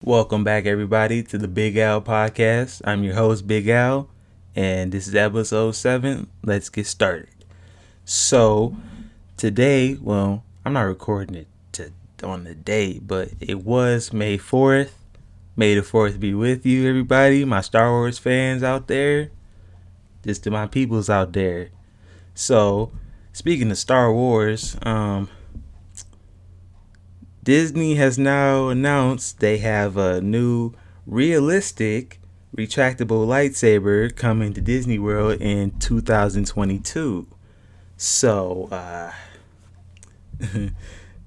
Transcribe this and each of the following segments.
Welcome back, everybody, to the Big Al podcast. I'm your host, Big Al, and this is episode 7. Let's get started. So, today, well, I'm not recording it on the date, but it was May 4th. May the 4th be with you, everybody, my Star Wars fans out there, just to my peoples out there. So, speaking of Star Wars, Disney has now announced they have a new realistic retractable lightsaber coming to Disney World in 2022. So,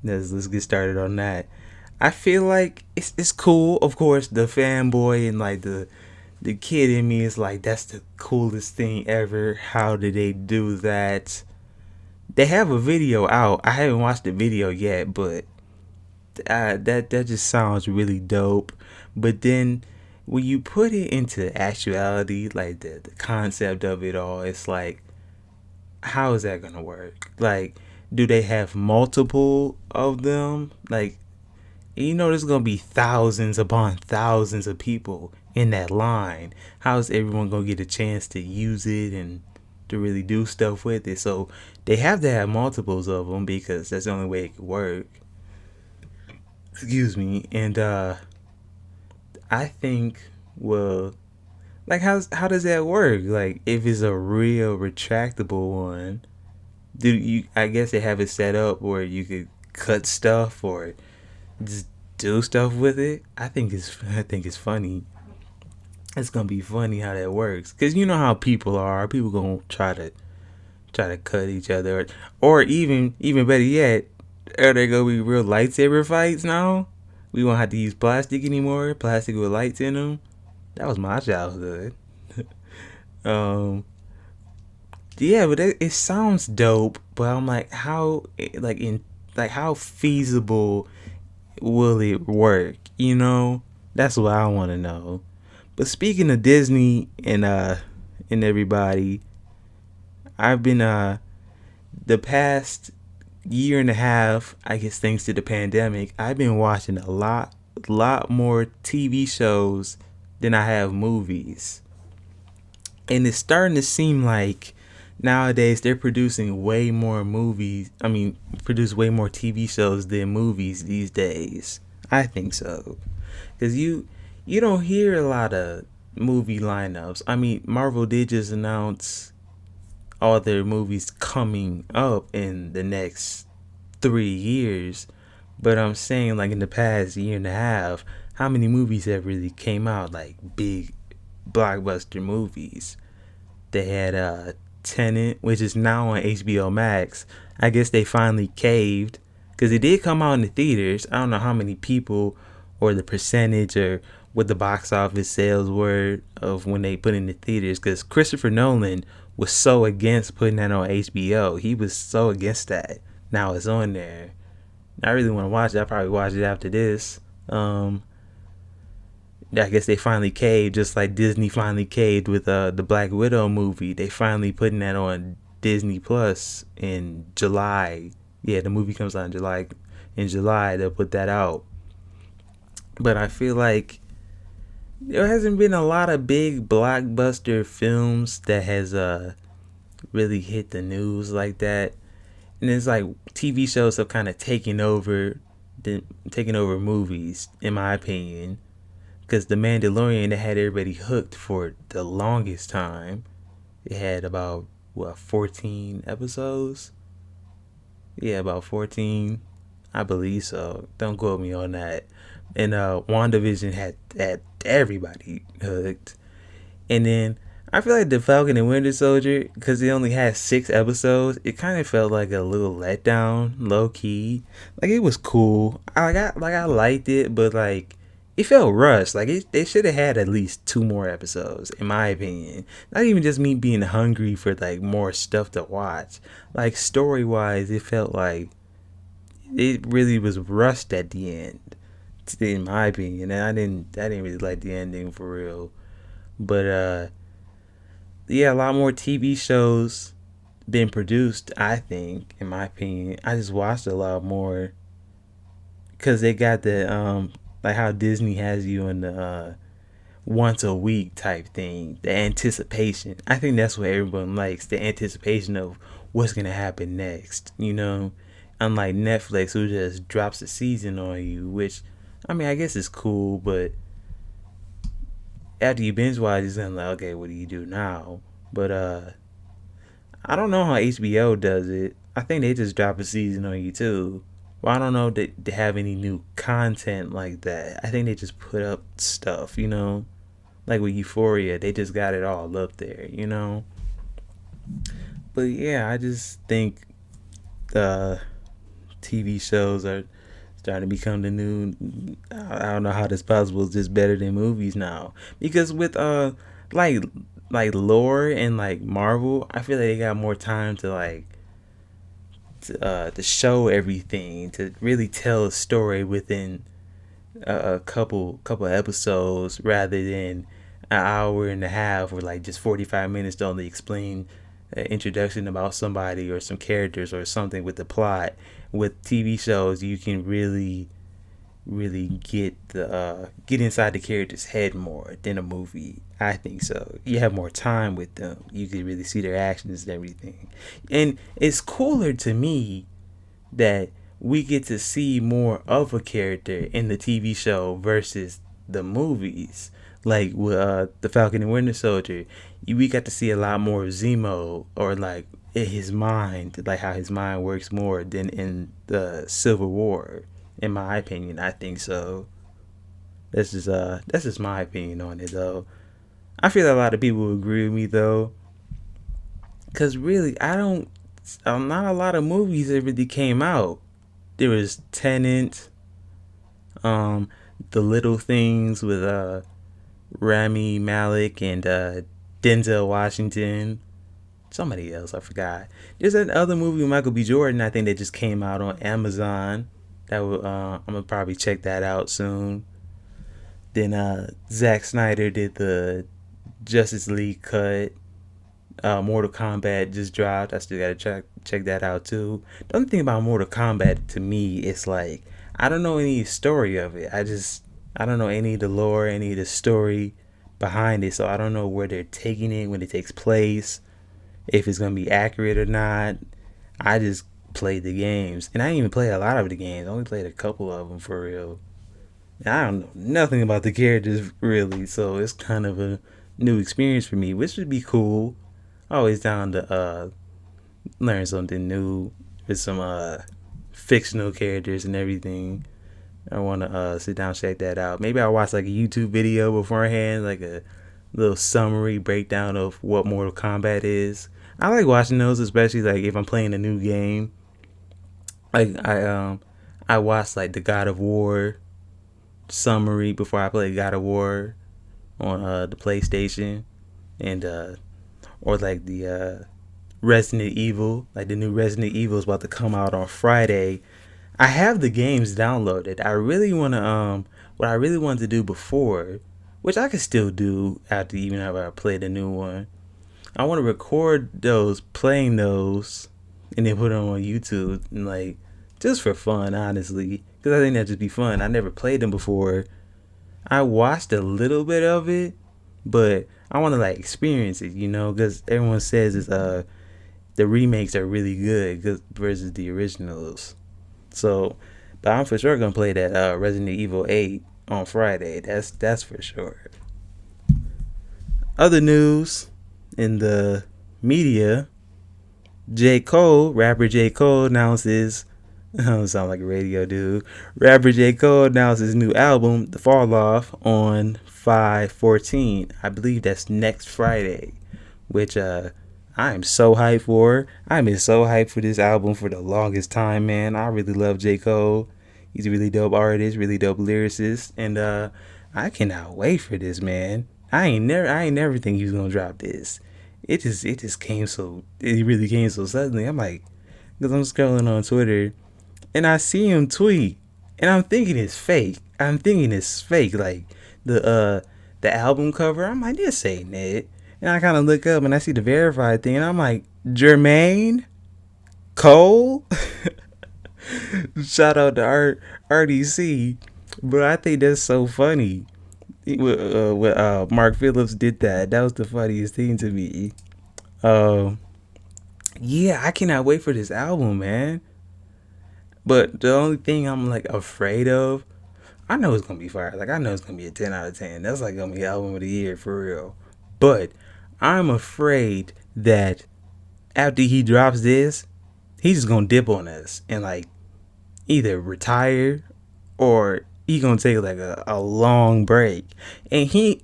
let's get started on that. I feel like it's cool. Of course, the fanboy and like the kid in me is like, that's the coolest thing ever. How did they do that? They have a video out. I haven't watched the video yet, but that just sounds really dope. But then when you put it into actuality, like the concept of it all, it's like, how is that gonna work? Like, do they have multiple of them? Like, there's gonna be thousands upon thousands of people in that line. How is everyone gonna get a chance to use it and to really do stuff with it? So they have to have multiples of them because that's the only way it could work. Excuse me. And I think, well, like, how does that work? Like, if it's a real retractable one, I guess they have it set up where you could cut stuff or just do stuff with it. I think it's funny. It's gonna be funny how that works, cause you know how people are. People gonna try to cut each other, or even better yet, are there gonna be real lightsaber fights now? We won't have to use plastic anymore. Plastic with lights in them. That was my childhood. Yeah, but it sounds dope. But I'm like, how feasible will it work? That's what I want to know. But speaking of Disney and everybody, I've been the past year and a half, I guess thanks to the pandemic, I've been watching a lot more TV shows than I have movies. And it's starting to seem like nowadays they're producing way more movies. Produce way more TV shows than movies these days. I think so. Because you don't hear a lot of movie lineups. Marvel did just announce all their movies coming up in the next 3 years, but I'm saying, like, in the past year and a half, how many movies have really came out, like big blockbuster movies? They had Tenet, which is now on HBO Max. I guess they finally caved, because it did come out in the theaters. I don't know how many people or the percentage or what the box office sales were of when they put in the theaters, because Christopher Nolan was so against putting that on HBO. He was so against that. Now it's on there. I really want to watch it. I'll probably watch it after this. I guess they finally caved, just like Disney finally caved with the Black Widow movie. They finally putting that on Disney Plus in July. Yeah, the movie comes out in July. In July, they'll put that out. But I feel like there hasn't been a lot of big blockbuster films that has really hit the news like that. And it's like TV shows have kind of taken over movies, in my opinion. Because The Mandalorian, it had everybody hooked for the longest time. It had about 14 episodes. Yeah, about 14. I believe so. Don't quote me on that. And WandaVision had everybody hooked. And then I feel like the Falcon and Winter Soldier, because it only had 6 episodes, it kind of felt like a little letdown, low key. Like, it was cool. I liked it, but like, it felt rushed. Like, they should have had at least 2 more episodes, in my opinion. Not even just me being hungry for like more stuff to watch. Like, story wise, it felt like it really was rushed at the end, in my opinion. And I didn't really like the ending for real. But yeah, a lot more TV shows been produced, I think, in my opinion. I just watched a lot more because they got the like how Disney has you in the once a week type thing. The anticipation. I think that's what everyone likes. The anticipation of what's gonna happen next. Unlike Netflix, who just drops a season on you, which I mean, I guess it's cool, but after you binge watch, it's like, okay, what do you do now? But I don't know how HBO does it. I think they just drop a season on you too. Well, I don't know that they have any new content like that. I think they just put up stuff. Like with Euphoria, they just got it all up there. But yeah, I just think the TV shows are starting to become the new. I don't know how that's possible. It's just better than movies now because with like like lore and like Marvel, I feel like they got more time to like to show everything, to really tell a story within a couple episodes rather than an hour and a half or like just 45 minutes to only explain an introduction about somebody or some characters or something with the plot. With TV shows, you can really get inside the character's head more than a movie. I think so. You have more time with them. You can really see their actions and everything. And it's cooler to me that we get to see more of a character in the TV show versus the movies. Like with the Falcon and Winter Soldier, we got to see a lot more of Zemo, or like in his mind, like how his mind works more than in the Civil War. In my opinion, I think so. That's just my opinion on it though. I feel a lot of people agree with me though, cause really I don't. Not a lot of movies that really came out. There was Tenant, um, The Little Things with Rami Malek and Denzel Washington. Somebody else I forgot. There's another movie with Michael B. Jordan. I think that just came out on Amazon. I'm gonna probably check that out soon. Then Zack Snyder did the Justice League cut. Mortal Kombat just dropped. I still gotta check that out too. The only thing about Mortal Kombat to me is like I don't know any story of it. I don't know any of the lore, any of the story behind it. So I don't know where they're taking it when it takes place, if it's gonna be accurate or not. I just played the games, and I didn't even play a lot of the games. I only played a couple of them for real. And I don't know nothing about the characters really, so it's kind of a new experience for me, which would be cool. Always down to learn something new with some fictional characters and everything. I want to sit down and check that out. Maybe I'll watch like a YouTube video beforehand, like a little summary breakdown of what Mortal Kombat is. I like watching those, especially like if I'm playing a new game. Like I watched like the God of War summary before I play God of War on the PlayStation, and or like the Resident Evil, like the new Resident Evil is about to come out on Friday. I have the games downloaded. What I really wanted to do before, which I could still do after even after I play the new one. I want to record those, playing those, and then put them on YouTube, and like just for fun, honestly, because I think that'd just be fun. I never played them before. I watched a little bit of it, but I want to like experience it, because everyone says the remakes are really good versus the originals. So, but I'm for sure gonna play that Resident Evil 8 on Friday. That's for sure. Other news in the media: rapper J. Cole announces. I don't sound like a radio dude. Rapper J. Cole announces his new album, The Fall Off, on 5/14. I believe that's next Friday, which I am so hyped for. I've been so hyped for this album for the longest time, man. I really love J. Cole. He's a really dope artist, really dope lyricist, and I cannot wait for this, man. I ain't never think he was gonna drop this. It came so, it really came so suddenly. I'm like, because I'm scrolling on Twitter and I see him tweet, and I'm thinking it's fake. Like the album cover. I'm like, this ain't it. And I kind of look up and I see the verified thing, and I'm like, Jermaine Cole. Shout out to RDC. But I think that's so funny. Mark Phillips did that. That was the funniest thing to me. Um, yeah, I cannot wait for this album, man. But the only thing I'm like afraid of, I know it's gonna be fire. Like I know it's gonna be a 10 out of 10. That's like gonna be album of the year for real. But I'm afraid that after he drops this, he's just gonna dip on us and like either retire or he gonna take like a long break. And he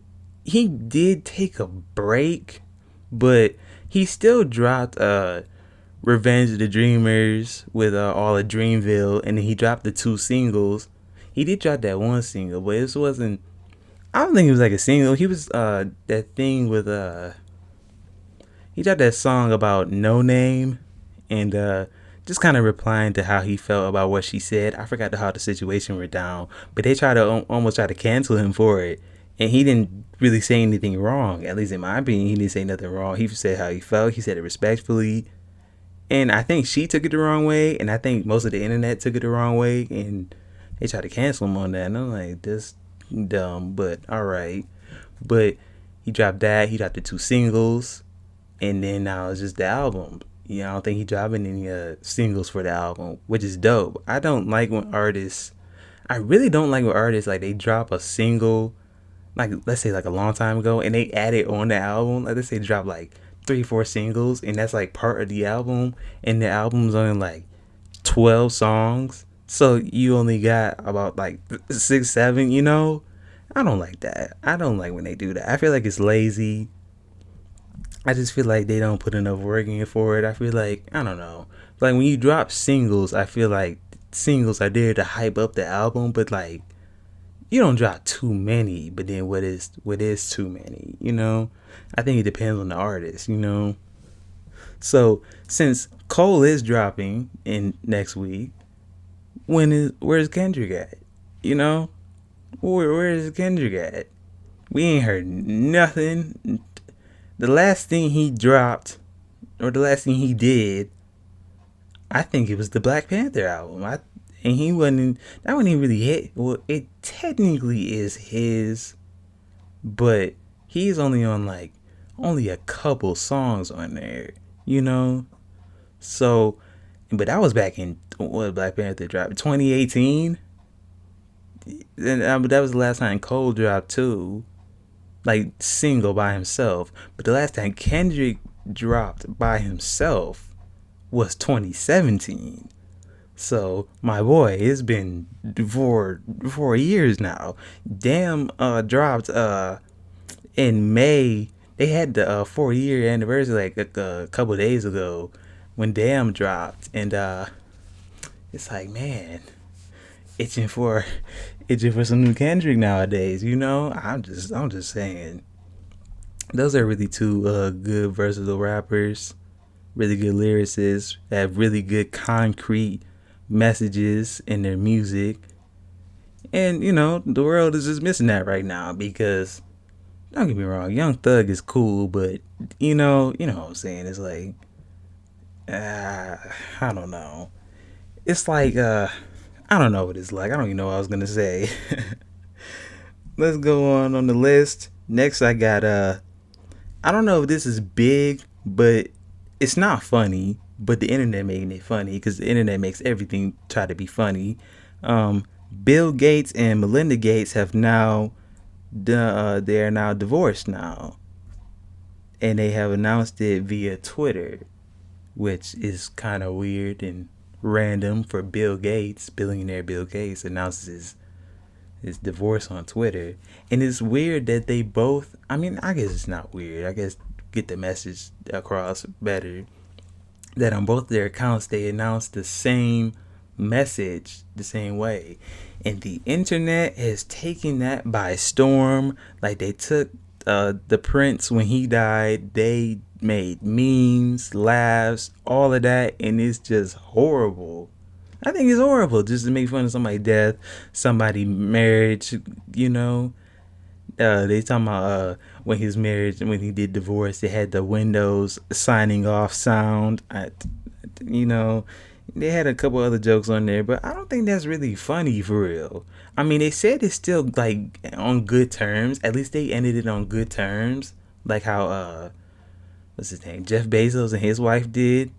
did take a break, but he still dropped Revenge of the Dreamers with all of Dreamville, and then he dropped the 2 singles. He did drop that 1 single, but this wasn't. I don't think it was like a single. He was that thing with he dropped that song about No Name, and just kind of replying to how he felt about what she said. I forgot how the situation went down, but they tried to almost try to cancel him for it, and he didn't really say anything wrong. At least in my opinion, he didn't say nothing wrong. He said how he felt. He said it respectfully. And I think she took it the wrong way, and I think most of the internet took it the wrong way, and they tried to cancel him on that. And I'm like, this dumb, but all right. But he dropped that. He dropped the 2 singles, and then now it's just the album. You know, I don't think he dropping any singles for the album, which is dope. I don't like when artists. I really don't like when artists like they drop a single, like let's say like a long time ago, and they add it on the album. Like let's say drop like 3 4 singles, and that's like part of the album, and the album's only like 12 songs, so you only got about like 6 7, you know. I don't like that. I don't like when they do that. I feel like it's lazy. I just feel like they don't put enough work in for it. I feel like, I don't know, like when you drop singles, I feel like singles are there to hype up the album, but like you don't drop too many. But then what is too many, you know? I think it depends on the artist, you know. So since Cole is dropping in next week, where's Kendrick at? You know, where is Kendrick at? We ain't heard nothing. The last thing he dropped, or the last thing he did, I think it was the Black Panther album. And he wasn't. That wasn't even really hit. Well, it technically is his, but he's only on like only a couple songs on there, you know. So, but that was back in what Black Panther dropped 2018. And that was the last time Cole dropped too, like single by himself. But the last time Kendrick dropped by himself was 2017. So my boy, it's been 4 years now. Damn dropped in May. They had the 4 year anniversary like a couple days ago when Damn dropped, and it's like, man, itching for some new Kendrick nowadays, you know. I'm just saying, those are really two good versatile rappers, really good lyricists, have really good concrete messages in their music. And you know, the world is just missing that right now, because don't get me wrong, Young Thug is cool, but you know what I'm saying. It's like, I don't know. It's like, I don't know what it's like. I don't even know what I was gonna say. Let's go on the list. Next, I got I don't know if this is big, but it's not funny. But the internet making it funny, because the internet makes everything try to be funny. Bill Gates and Melinda Gates have now, they are now divorced now, and they have announced it via Twitter, which is kind of weird and random for Bill Gates. Billionaire Bill Gates announces his divorce on Twitter, and it's weird that they both. I mean, I guess it's not weird. I guess get the message across better, that on both their accounts they announced the same message the same way, and the internet has taken that by storm. Like they took the Prince when he died, they made memes, laughs, all of that, and it's just horrible. I think it's horrible just to make fun of somebody's death, somebody's marriage, you know. They talking about when his marriage, when he did divorce, they had the Windows signing off sound. You know, They had a couple other jokes on there, but I don't think that's really funny for real. I mean, they said it's still like on good terms. At least they ended it on good terms, like how what's his name, Jeff Bezos and his wife did.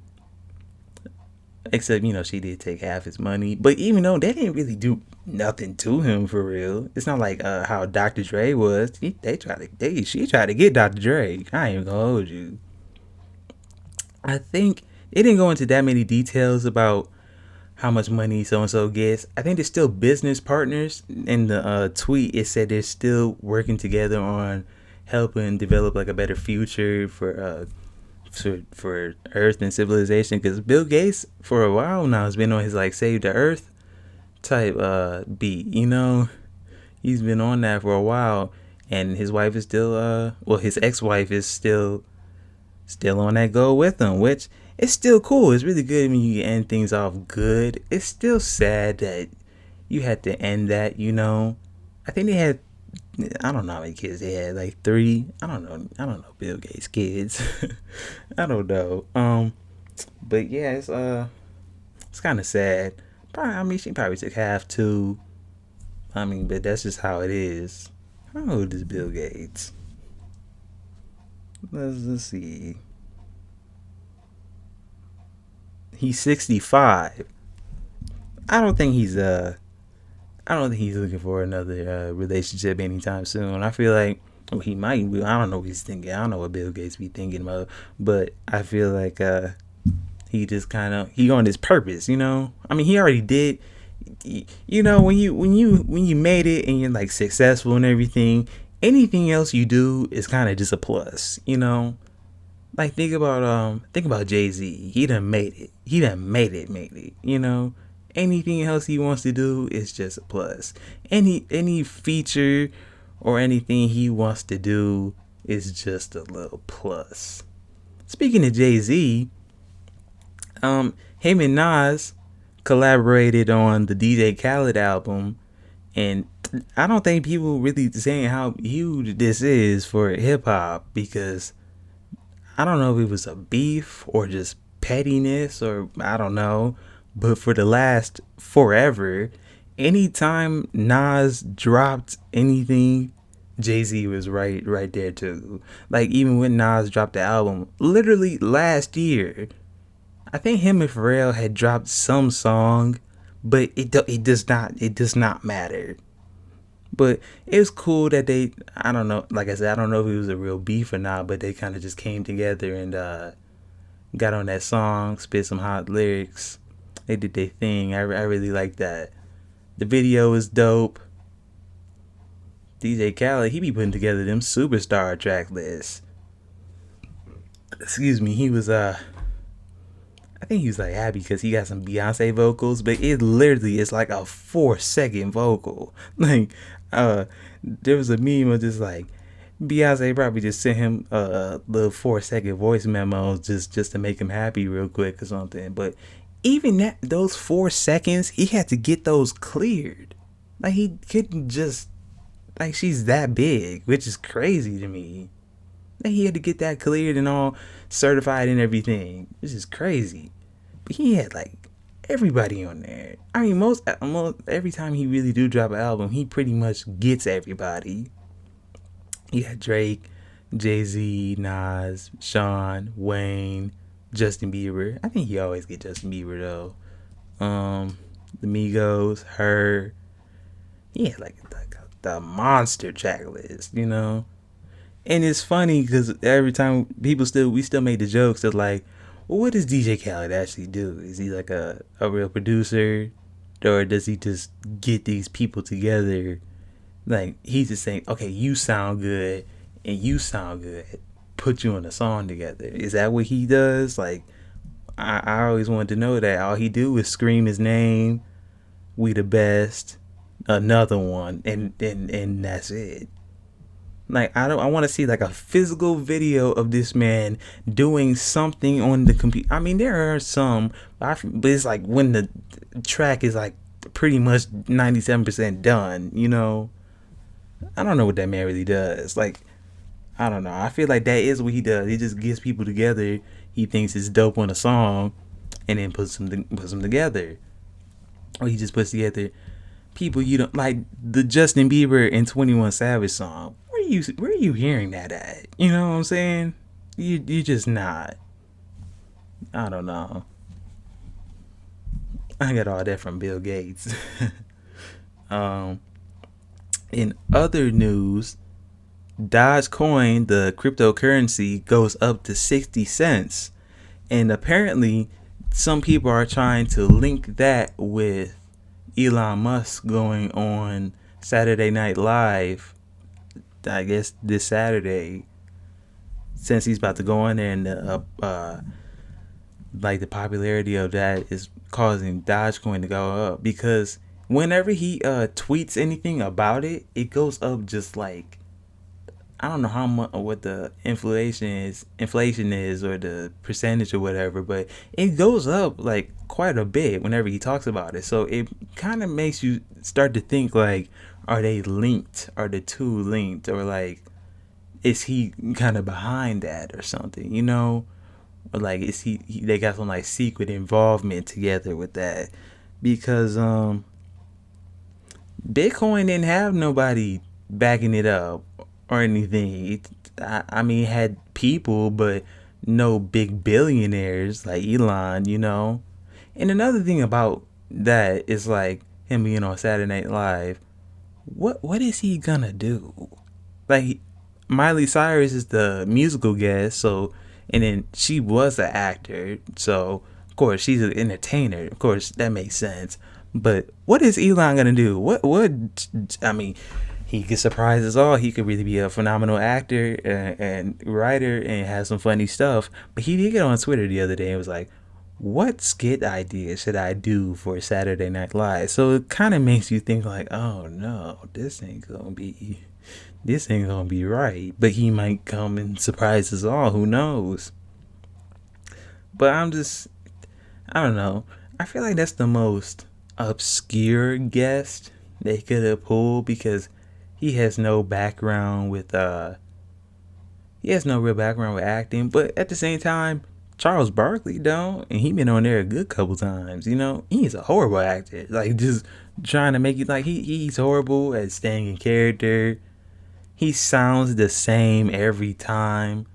Except she did take half his money, but even though they didn't really do nothing to him for real, it's not like how Dr. Dre was. She tried to get Dr. Dre. I ain't even gonna hold you. I think they didn't go into that many details about how much money so and so gets. I think they're still business partners. In the tweet, it said they're still working together on helping develop like a better future for Earth and civilization. Because Bill Gates, for a while now, has been on his like save the Earth type beat. He's been on that for a while, and his wife is still his ex-wife is still on that goal with him, which it's still cool. It's really good when you end things off good. It's still sad that you had to end that. I think they had, I don't know how many kids they had, like 3. I don't know Bill Gates kids. I don't know. But yeah, it's kind of sad. She probably took half too. But that's just how it is. How old is Bill Gates? Let's see. He's 65. I don't think he's looking for another relationship anytime soon. I feel like he might. I don't know what he's thinking. I don't know what Bill Gates be thinking about. But I feel like he just kind of he on his purpose. He already did. When you made it and you're like successful and everything, anything else you do is kind of just a plus. Like think about Jay-Z. He done made it. Made it. Anything else he wants to do is just a plus. Any feature or anything he wants to do is just a little plus. Speaking of Jay-Z, him and Nas collaborated on the DJ Khaled album, and I don't think people really saying how huge this is for hip hop, because I don't know if it was a beef or just pettiness, or I don't know, but for the last forever, anytime Nas dropped anything, Jay-Z was right there too. Like even when Nas dropped the album, literally last year, I think him and Pharrell had dropped some song, but it does not matter. But it was cool that they, I don't know, like I said, I don't know if it was a real beef or not, but they kind of just came together and got on that song, spit some hot lyrics. They did their thing. I really like that. The video is dope. DJ Khaled, he be putting together them superstar track lists. Excuse me, he was I think he was like happy because he got some Beyonce vocals, but it literally is like a 4-second vocal. Like there was a meme of just like Beyonce probably just sent him a little 4-second voice memo just to make him happy real quick or something. But even those 4 seconds, he had to get those cleared. Like he couldn't just, like, she's that big, which is crazy to me. Like he had to get that cleared and all certified and everything, which is crazy. But he had like everybody on there. I mean, most every time he really do drop an album, he pretty much gets everybody. You got Drake, Jay-Z, Nas, Sean, Wayne, Justin Bieber. I think he always get Justin Bieber though. The Migos, her. He had like the monster track list, And it's funny because every time we still make the jokes that like, well, what does DJ Khaled actually do? Is he like a real producer, or does he just get these people together? Like he's just saying, okay, you sound good and you sound good, put you on a song together. Is that what he does? Like I always wanted to know that. All he do is scream his name, we the best, another one, and that's it. Like I want to see like a physical video of this man doing something on the computer. I mean, there are some, but it's like when the track is like pretty much 97% done. I don't know what that man really does. Like, I don't know. I feel like that is what he does. He just gets people together. He thinks it's dope on a song, and then puts them together, or he just puts together people you don't like. The Justin Bieber and 21 Savage song. Where are you hearing that at? You know what I'm saying? You just not. I don't know. I got all that from Bill Gates. In other news, Dogecoin, the cryptocurrency, goes up to 60 cents. And apparently, some people are trying to link that with Elon Musk going on Saturday Night Live, I guess this Saturday, since he's about to go on there, and like the popularity of that is causing Dogecoin to go up, because whenever he tweets anything about it, it goes up just like, I don't know how much, what the inflation is, or the percentage or whatever, but it goes up like quite a bit whenever he talks about it. So it kind of makes you start to think like, are they linked? Are the two linked? Or like, is he kind of behind that or something, you know? Or like, is he they got some like secret involvement together with that? Because Bitcoin didn't have nobody backing it up or anything. I mean, it had people, but no big billionaires like Elon, you know? And another thing about that is like him being on Saturday Night Live. What is he gonna do? Like, Miley Cyrus is the musical guest, so, and then she was an actor, so of course she's an entertainer. Of course that makes sense. But what is Elon gonna do? What I mean, he could surprise us all. He could really be a phenomenal actor and writer and have some funny stuff. But he did get on Twitter the other day and was like, what skit idea should I do for Saturday Night Live? So it kind of makes you think like, oh no, this ain't gonna be right. But he might come and surprise us all. Who knows? But I don't know. I feel like that's the most obscure guest they could have pulled, because he has no background with he has no real background with acting. But at the same time, Charles Barkley don't, and he been on there a good couple times. You know, he's a horrible actor. Like, just trying to make you like he's horrible at staying in character. He sounds the same every time.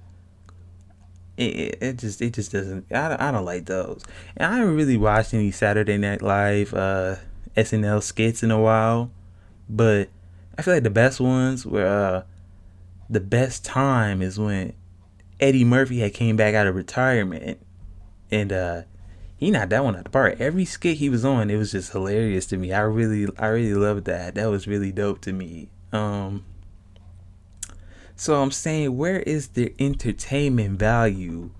It just doesn't. I don't like those. And I haven't really watched any Saturday Night Live SNL skits in a while, but I feel like the best ones were the best time is when Eddie Murphy had came back out of retirement, and he knocked that one out the park. Every skit he was on, it was just hilarious to me. I really loved that. That was really dope to me. So I'm saying, where is the entertainment value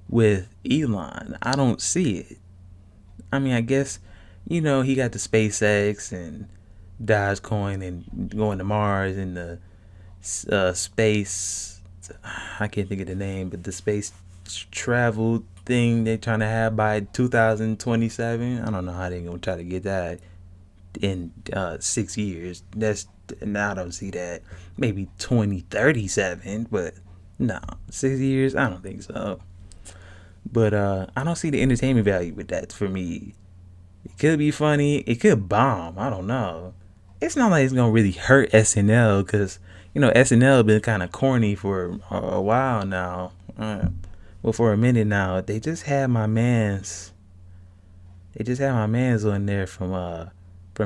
with Elon? I don't see it. I mean, I guess, you know, he got the SpaceX and Dogecoin and going to Mars and the space. I can't think of the name, but the space travel thing they're trying to have by 2027. I don't know how they're gonna try to get that in 6 years. I don't see that. Maybe 2037, but no, 6 years. I don't think so. But I don't see the entertainment value with that for me. It could be funny. It could bomb. I don't know. It's not like it's gonna really hurt SNL, because you know SNL been kind of corny for a while now. Well, for a minute now. They just had my man's on there from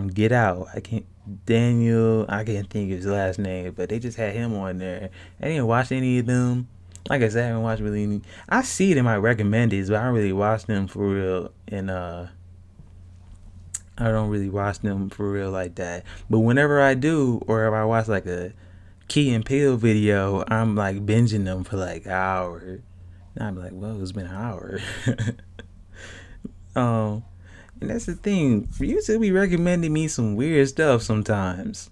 Get Out. I can't think of his last name, but they just had him on there. I didn't watch any of them. Like I said, I haven't watched really any. I see it in my recommendeds, but I don't really watch them for real. And I don't really watch them for real like that. But whenever I do, or if I watch like a Key and Peele video, I'm like binging them for like an hour. And I'm like, well, it's been an hour. And that's the thing. You should be recommending me some weird stuff sometimes.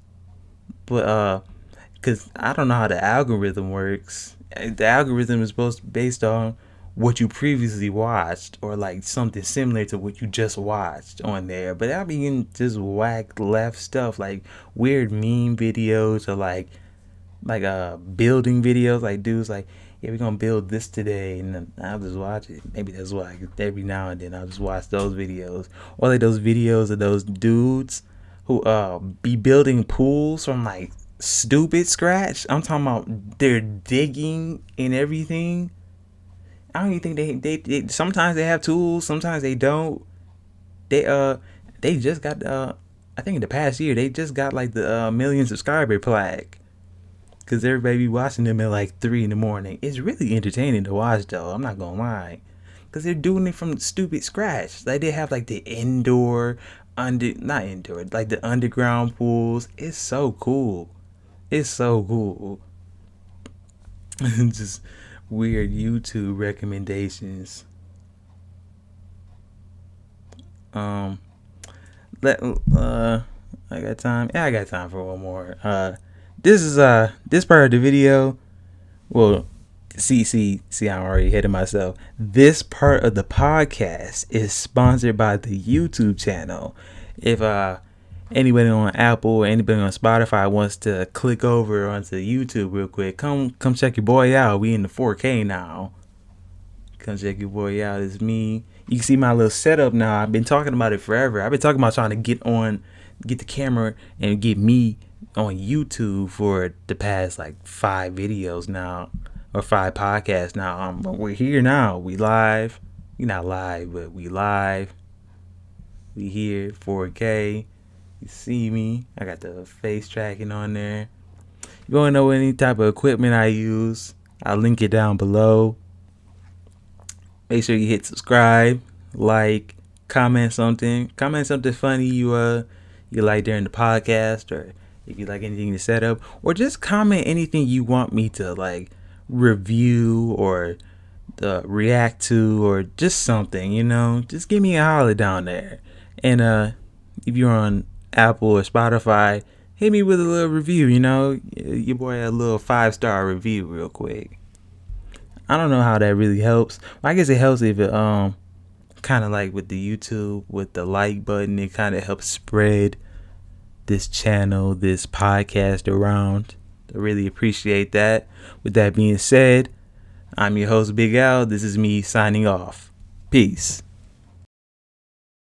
But because I don't know how the algorithm works. The algorithm is supposed to be based on what you previously watched, or like something similar to what you just watched on there. But I'll be getting just whack left stuff, like weird meme videos, or like building videos, like dudes like, yeah, we're gonna build this today, and then I'll just watch it. Maybe that's why every now and then I'll just watch those videos, or like those videos of those dudes who be building pools from like stupid scratch. I'm talking about they're digging and everything. I don't even think they sometimes they have tools, sometimes they don't. They they just got I think in the past year they just got like the million subscriber plaque. Cause everybody be watching them at like 3 in the morning. It's really entertaining to watch though. I'm not gonna lie. Cause they're doing it from stupid scratch. Like they have like the indoor, not indoor, like the underground pools. It's so cool. It's so cool. Just weird YouTube recommendations. Um, let I got time. Yeah, I got time for one more. This part of the video. Well, see, I'm already ahead of myself. This part of the podcast is sponsored by the YouTube channel. If anybody on Apple or anybody on Spotify wants to click over onto YouTube real quick, come check your boy out. We in the 4K now. Come check your boy out. It's me. You can see my little setup now. I've been talking about it forever. I've been talking about trying to get the camera and get me on YouTube for the past like 5 videos now, or 5 podcasts now. But we're here now. We live. We're not live, but we live. We here, 4K. You see me. I got the face tracking on there. You want to know any type of equipment I use? I'll link it down below. Make sure you hit subscribe, like, comment something funny you like during the podcast, or if you like anything to set up, or just comment anything you want me to like review or react to, or just something, just give me a holler down there. And if you're on Apple or Spotify, hit me with a little review. Your boy had a little 5-star review real quick. I don't know how that really helps. I guess it helps if it kind of like with the YouTube, with the like button, it kind of helps spread this channel, this podcast around. I really appreciate that. With that being said, I'm your host, Big Al. This is me signing off. Peace.